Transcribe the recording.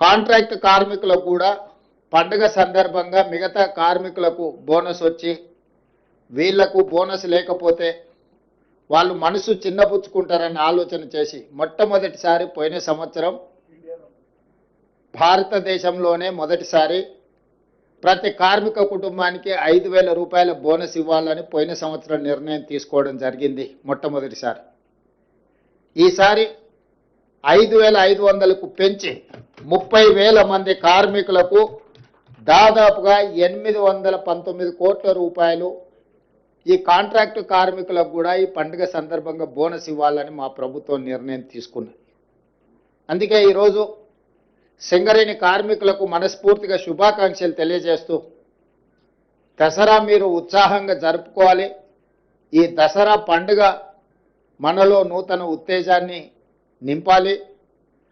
Contract కార్మికులకు కూడా పండుగ సందర్భంగా మిగతా కార్మికులకు బోనస్ వచ్చి వీళ్లకు బోనస్ లేకపోతే వాళ్ళు మనసు చిన్నపుచ్చుకుంటారని ఆలోచన చేసి మొట్టమొదటిసారి పోయిన సంవత్సరం భారతదేశంలోనే మొదటిసారి ప్రతి కార్మిక కుటుంబానికి 5,000 రూపాయల బోనస్ ఇవ్వాలని పోయిన సంవత్సరం నిర్ణయం తీసుకోవడం జరిగింది మొట్టమొదటిసారి. ఈసారి 5,500కు పెంచి 30,000 మంది కార్మికులకు దాదాపుగా 819 కోట్ల రూపాయలు ఈ కాంట్రాక్టు కార్మికులకు కూడా ఈ పండుగ సందర్భంగా బోనస్ ఇవ్వాలని మా ప్రభుత్వం నిర్ణయం తీసుకున్నది. అందుకే ఈరోజు సింగరేణి కార్మికులకు మనస్ఫూర్తిగా శుభాకాంక్షలు తెలియజేస్తూ దసరా మీరు ఉత్సాహంగా జరుపుకోవాలి. ఈ దసరా పండుగ మనలో నూతన ఉత్తేజాన్ని నింపాలి.